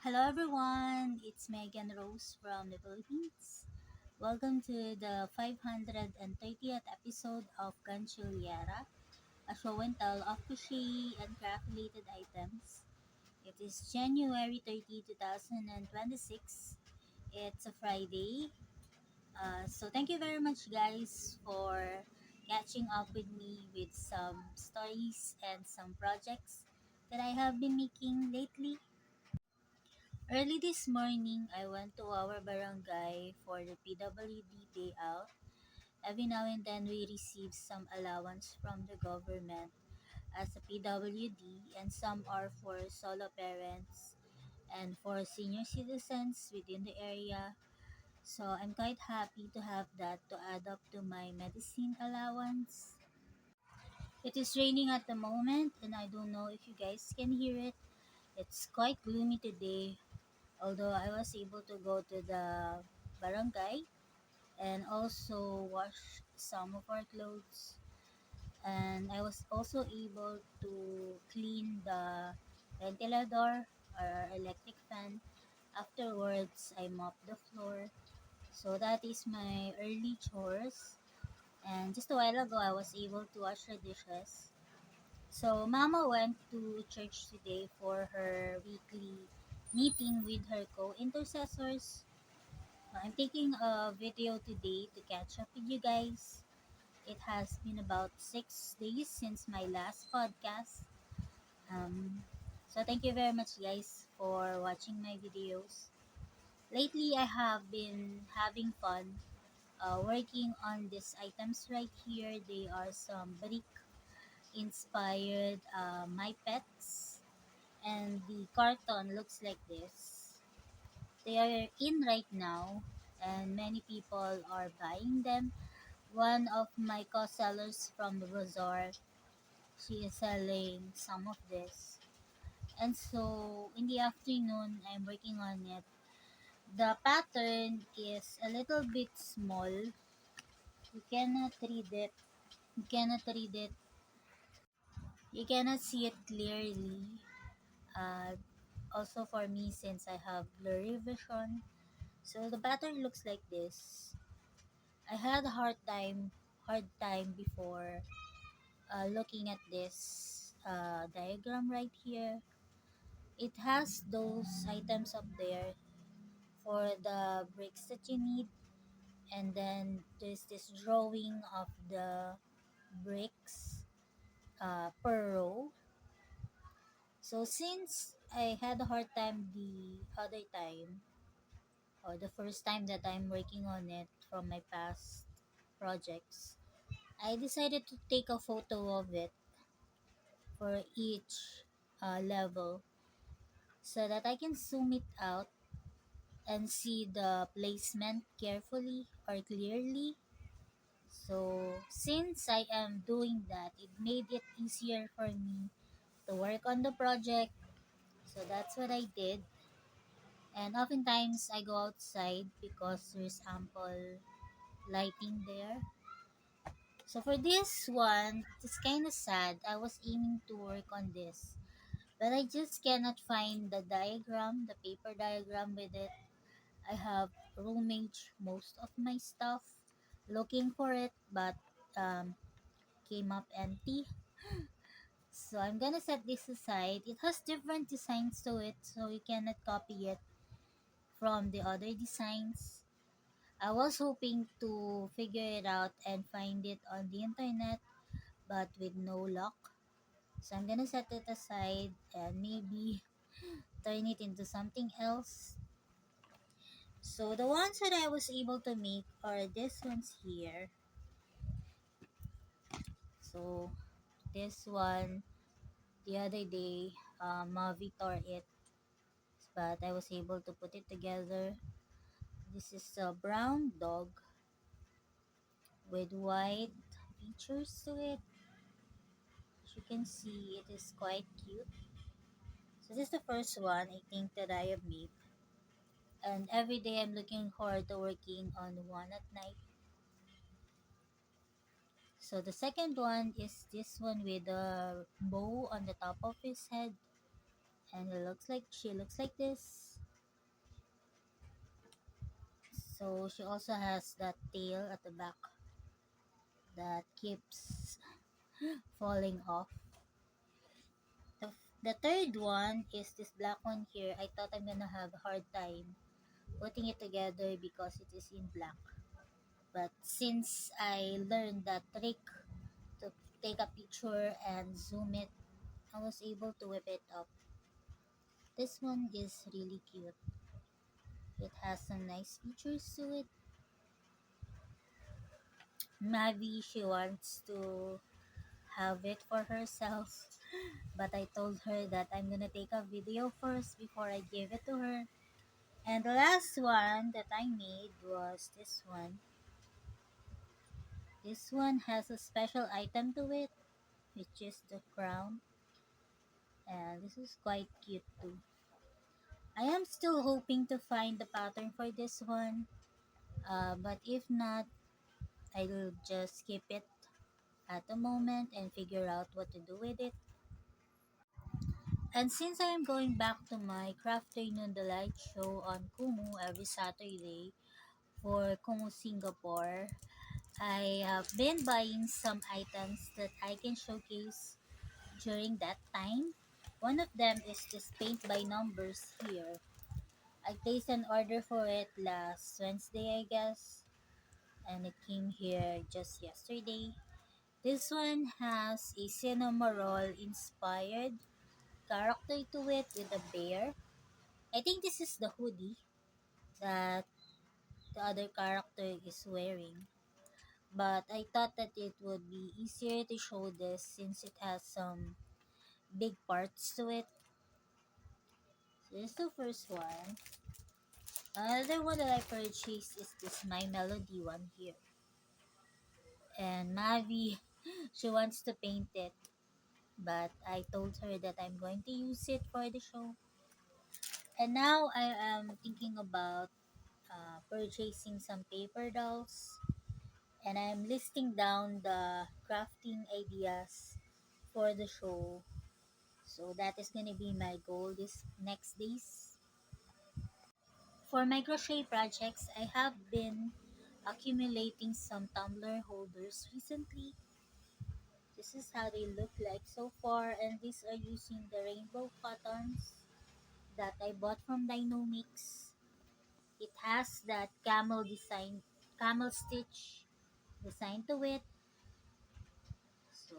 Hello everyone, it's Megan Rose from the Philippines. Welcome to the 530th episode of Ganchuliera, a show and tell of crochet and craft related items. It is January 30, 2026. It's a Friday. So thank you very much guys for catching up with me with some stories and some projects that I have been making lately. Early this morning, I went to our barangay for the PWD payout. Every now and then, we receive some allowance from the government as a PWD, and some are for solo parents and for senior citizens within the area. So I'm quite happy to have that to add up to my medicine allowance. It is raining at the moment, and I don't know if you guys can hear it. It's quite gloomy today, although I was able to go to the barangay and also wash some of our clothes, and I was also able to clean the ventilador or electric fan. Afterwards, I mopped the floor. So that is my early chores. And just a while ago, I was able to wash the dishes. So Mama went to church today for her weekly meeting with her co-intercessors. I'm taking a video today to catch up with you guys. It has been about 6 days since my last podcast. Um, so thank you very much guys for watching my videos. Lately, I have been having fun working on these items right here. They are some brick inspired my pets, and the carton looks like this. They are in right now, and many people are buying them. One of my co-sellers from the bazaar, she is selling some of this. And so in the afternoon, I'm working on it. The pattern is a little bit small. You cannot read it. You cannot read it. You cannot see it clearly. Uh, Also for me, since I have blurry vision. So the pattern looks like this. I had a hard time before looking at this diagram right here. It has those items up there for the bricks that you need, and then there's this drawing of the bricks per row. So since I had a hard time the other time, or the first time that I'm working on it from my past projects, I decided to take a photo of it for each level so that I can zoom it out and see the placement carefully or clearly. So, since I am doing that, it made it easier for me to work on the project. So, that's what I did. And oftentimes, I go outside because there's ample lighting there. So, for this one, it's kind of sad. I was aiming to work on this, but I just cannot find the diagram, the paper diagram with it. I have roomaged most of my stuff looking for it, but um, came up empty. So I'm gonna set this aside. It has different designs to it, so you cannot copy it from the other designs. I was hoping to figure it out and find it on the internet, but with no luck. So I'm gonna set it aside and maybe turn it into something else. So the ones that I was able to make are these ones here. So this one, the other day, Mavi tore it, but I was able to put it together. This is a brown dog with white features to it. As you can see, it is quite cute. So this is the first one I think that I have made. And every day I'm looking forward to working on one at night. So the second one is this one with a bow on the top of his head. And she looks like this. So she also has that tail at the back that keeps falling off. The, the third one is this black one here. I thought I'm gonna have a hard time putting it together because it is in black. But since I learned that trick to take a picture and zoom it, I was able to whip it up. This one is really cute. It has some nice features to it. Maybe she wants to have it for herself, but I told her that I'm gonna take a video first before I give it to her. And the last one that I made was this one. This one has a special item to it, which is the crown, and this is quite cute too. I am still hoping to find the pattern for this one, but if not, I'll just keep it at the moment and figure out what to do with it. And since I am going back to my Crafternoon Delight show on Kumu every Saturday for Kumu Singapore, I have been buying some items that I can showcase during that time. One of them is this paint by numbers here. I placed an order for it last Wednesday, I guess, and it came here just yesterday. This one has a cinema roll inspired character to it with a bear. I think this is the hoodie that the other character is wearing. But I thought that it would be easier to show this since it has some big parts to it. So this is the first one. Another one that I purchased is this My Melody one here. And Mavi, she wants to paint it. But I told her that I'm going to use it for the show. And now I am thinking about purchasing some paper dolls. And I'm listing down the crafting ideas for the show. So that is gonna be my goal this next days. For my crochet projects, I have been accumulating some tumbler holders recently. This is how they look like so far, and these are using the rainbow cottons that I bought from Dynamix. It has that camel stitch design to it. So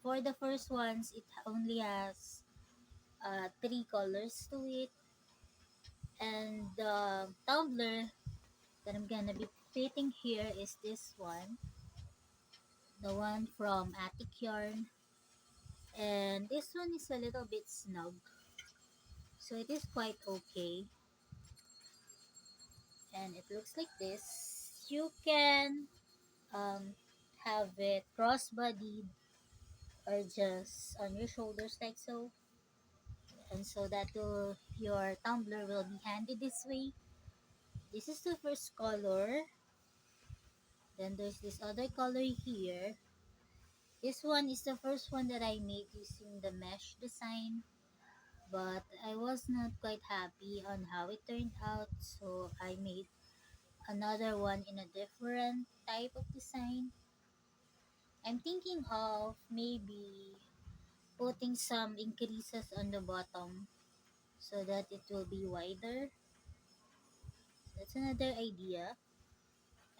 for the first ones, it only has three colors to it, and the tumbler that I'm gonna be fitting here is this one, the one from Attic Yarn, and this one is a little bit snug, so it is quite okay, and it looks like this. You can um, have it cross-bodied or just on your shoulders like so, and so that your tumbler will be handy this way. This is the first color. Then there's this other color here. This one is the first one that I made using the mesh design, but I was not quite happy on how it turned out, so I made another one in a different type of design. I'm thinking of maybe putting some increases on the bottom so that it will be wider. That's another idea.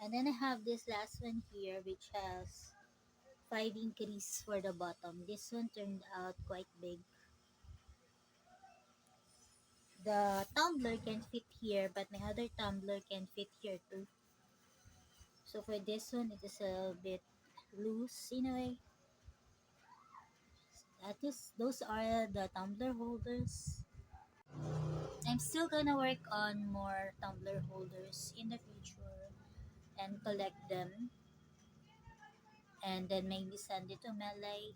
And then I have this last one here which has 5 increase for the bottom. This one turned out quite big. The tumbler can fit here, but my other tumbler can fit here too. So for this one, it is a bit loose in a way. Those are the tumbler holders. I'm still gonna work on more tumbler holders in the future and collect them, and then maybe send it to Melay.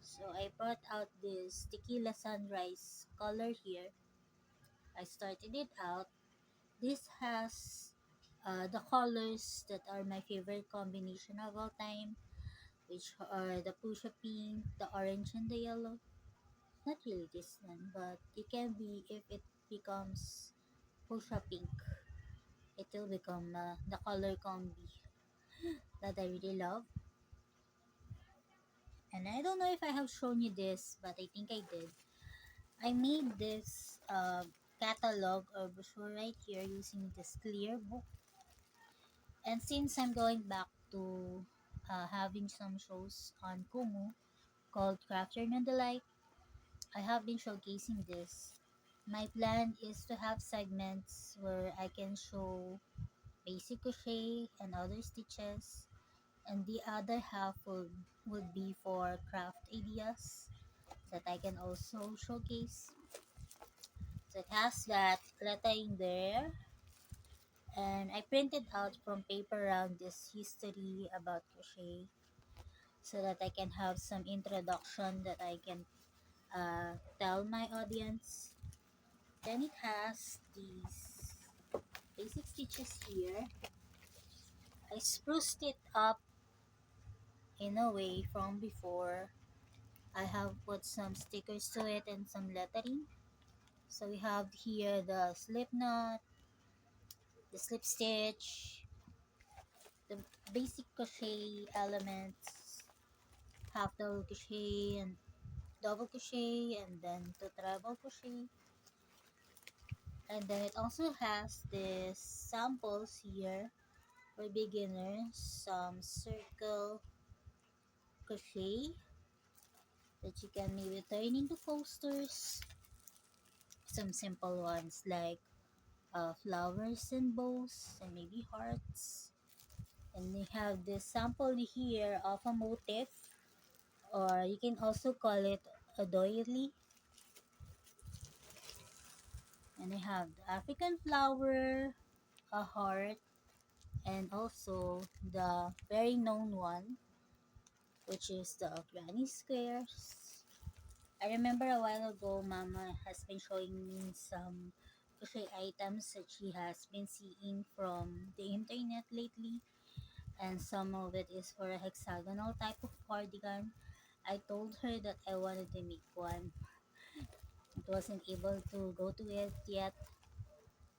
So I brought out this tequila sunrise color here. I started it out. This has the colors that are my favorite combination of all time, which are the pusha pink, the orange, and the yellow. Not really this one, but it can be if it becomes pusha pink. it will become the color combi that I really love. And I don't know if I have shown you this, but I think I did. I made this catalog or brochure right here using this clear book. And since I'm going back to having some shows on Kumu called Craft Your Delight, I have been showcasing this. My plan is to have segments where I can show basic crochet and other stitches, and the other half would be for craft ideas that I can also showcase. So it has that lettering there, and I printed out from paper around this history about crochet so that I can have some introduction that I can tell my audience. Then it has these basic stitches here. I spruced it up in a way from before. I have put some stickers to it and some lettering. So we have here the slip knot, the slip stitch, the basic crochet elements, half double crochet and double crochet, and then two treble crochet. And then it also has this samples here for beginners, some circle crochet that you can maybe turn into posters, some simple ones like flowers and bows and maybe hearts. And we have this sample here of a motif, or you can also call it a doily. And we have the African flower, a heart, and also the very known one, which is the granny squares. I remember a while ago, Mama has been showing me some crochet items that she has been seeing from the internet lately, and some of it is for a hexagonal type of cardigan. I told her that I wanted to make one. It wasn't able to go to it yet.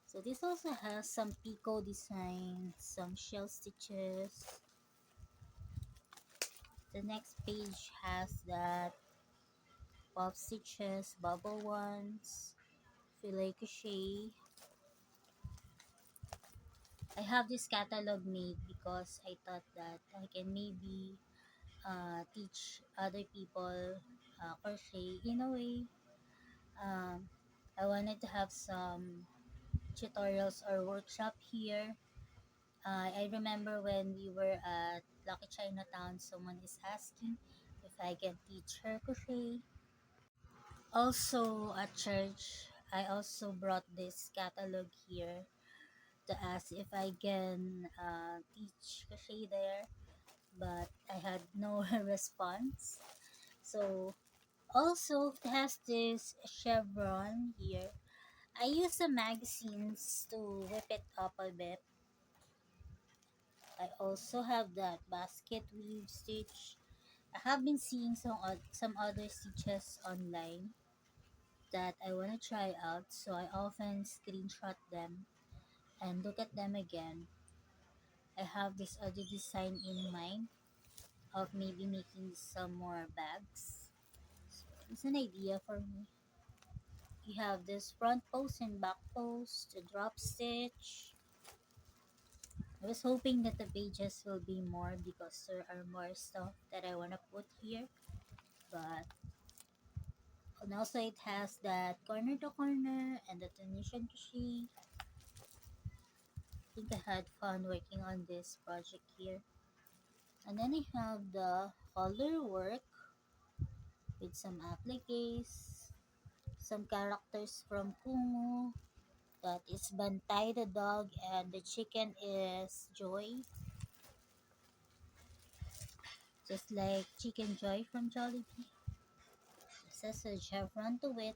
So this also has some picot designs, some shell stitches. The next page has that puff stitches, bubble ones, filet crochet. I have this catalog made because I thought that I can maybe teach other people crochet in a way. Um, I wanted to have some tutorials or workshop here. I remember when we were at Lucky Chinatown, someone is asking if I can teach her crochet. Also at church, I also brought this catalog here to ask if I can teach crochet there, but I had no response. So also it has this chevron here. I use the magazines to whip it up a bit. I also have that basket weave stitch. I have been seeing some other stitches online that I want to try out, so I often screenshot them and look at them again. I have this other design in mind of maybe making some more bags. So it's an idea for me. You have this front post and back post, a drop stitch. I was hoping that the pages will be more because there are more stuff that I want to put here. But and also it has that corner to corner and the Tunisian crochet. I think I had fun working on this project here. And then I have the color work with some appliques, some characters from Kumu. That is Bantay the dog and the chicken is Joy. Just like Chicken Joy from Jollibee. This has a chevron to it.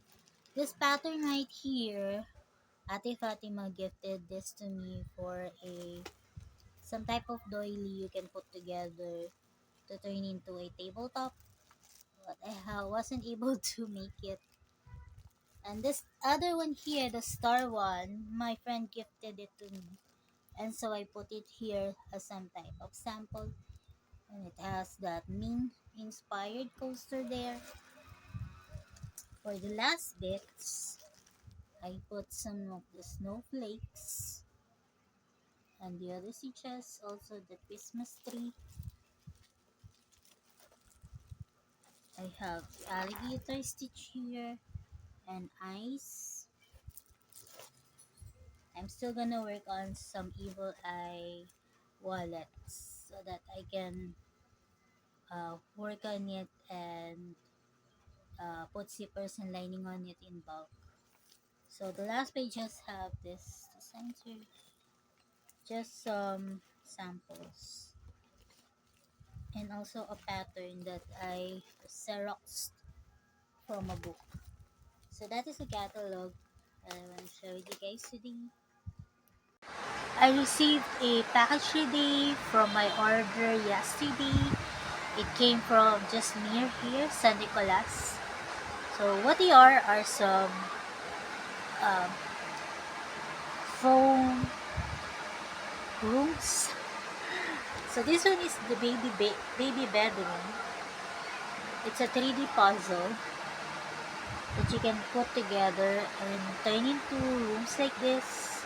This pattern right here, Ate Fatima gifted this to me for a some type of doily you can put together to turn into a tabletop. But wasn't able to make it. And this other one here, the star one, my friend gifted it to me. And so I put it here as some type of sample, and it has that Min inspired coaster there. For the last bits, I put some of the snowflakes and the other stitches, also the Christmas tree. I have the alligator stitch here and eyes. I'm still gonna work on some evil eye wallets so that I can work on it and put zippers and lining on it in bulk. So the last pages have this design here, just some samples, and also a pattern that I xeroxed from a book. So that is a catalog I want to share with you guys today. I received a package today from my order yesterday. It came from just near here, San Nicolas. So what they are some um, foam rooms. So this one is the baby bedroom. It's a 3D puzzle that you can put together and turn into rooms like this.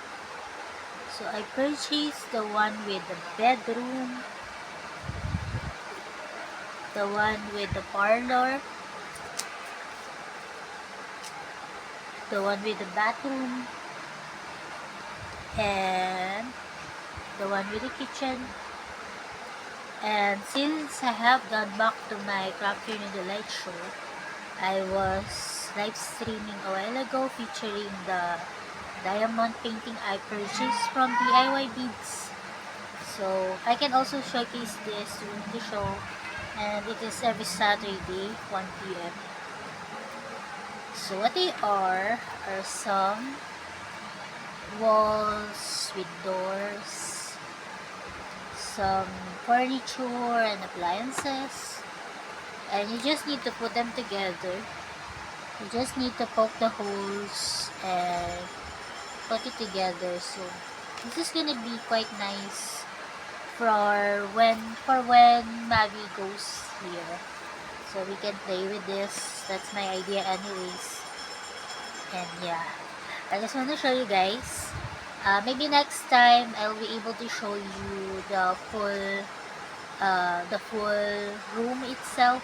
So I purchased the one with the bedroom, the one with the parlor, the one with the bathroom, and the one with the kitchen. And since I have gone back to my Craft Here in the Light show, I was live streaming a while ago featuring the diamond painting I purchased from DIY Beads. So I can also showcase this during the show, and it is every Saturday 1 p.m. So what they are some walls with doors, some furniture and appliances, and you just need to put them together. You just need to poke the holes and put it together. So this is gonna be quite nice for when Mavi goes here. So we can play with this. That's my idea anyways. And yeah, I just want to show you guys. Maybe next time I'll be able to show you the full room itself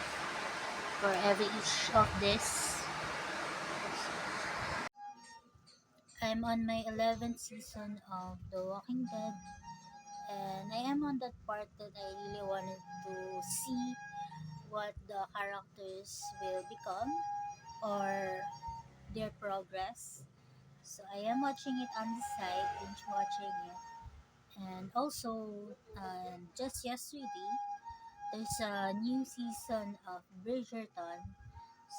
for every each of this. I'm on my 11th season of The Walking Dead, and I am on that part that I really wanted to see what the characters will become or their progress. So I am watching it on the side, binge watching it. And also, just yesterday, there's a new season of Bridgerton.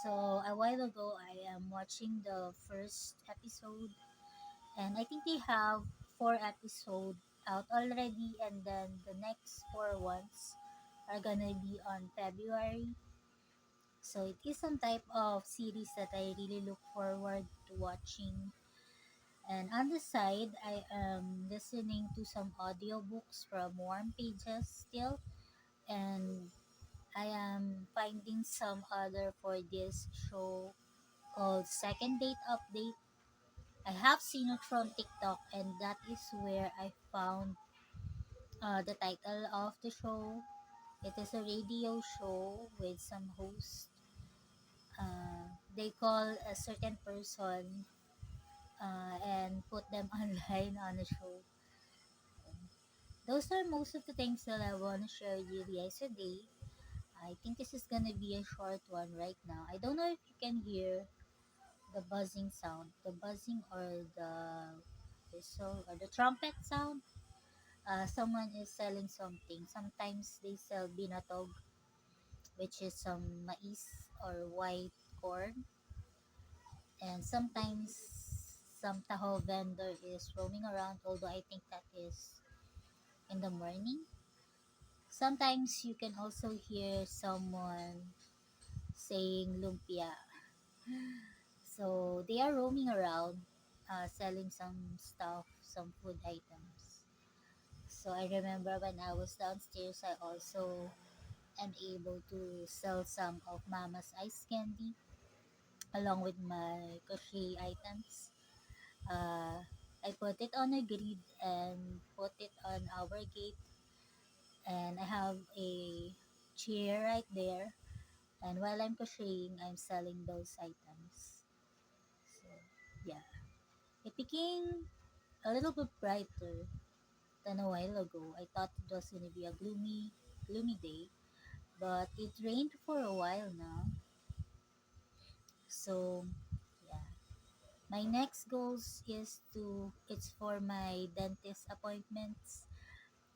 So a while ago, I am watching the first episode, and I think they have 4 episodes out already, and then the next 4 ones are gonna be on February. So it is some type of series that I really look forward to watching. And on the side, I am listening to some audiobooks from Warm Pages still, and I am finding some other for this show called Second Date Update. I have seen it from TikTok, and that is where I found the title of the show. It is a radio show with some host. They call a certain person and put them online on the show. Those are most of the things that I want to share with you guys today. I think this is gonna be a short one right now. I don't know if you can hear the buzzing sound, the buzzing or the whistle or the trumpet sound. Someone is selling something. Sometimes they sell binatog, which is some mais or white corn, and sometimes some taho vendor is roaming around. Although I think that is in the morning. Sometimes you can also hear someone saying lumpia. So they are roaming around selling some stuff, some food items. So I remember when I was downstairs, I also am able to sell some of Mama's ice candy along with my crochet items. Uh, I put it on a grid and put it on our gate, and I have a chair right there. And while I'm crocheting, I'm selling those items. So yeah, it became a little bit brighter than a while ago. I thought it was gonna be a gloomy day, but it rained for a while now. So yeah, my next goals is to it's for my dentist appointments.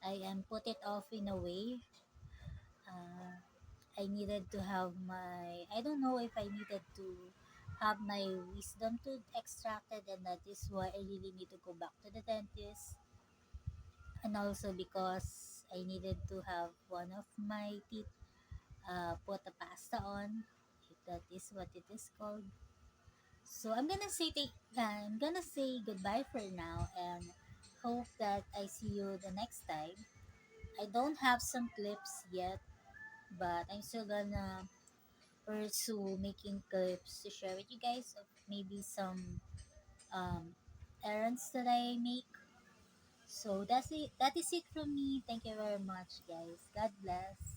I am put it off in a way. Uh, I needed to have my I don't know if I needed to have my wisdom tooth extracted, and that is why I really need to go back to the dentist, and also because I needed to have one of my teeth put a pasta on, if that is what it is called. So I'm gonna say goodbye for now, and hope that I see you the next time. I don't have some clips yet, but I'm still gonna pursue making clips to share with you guys of maybe some um, errands that I make. So that's it. That is it from me. Thank you very much, guys. God bless.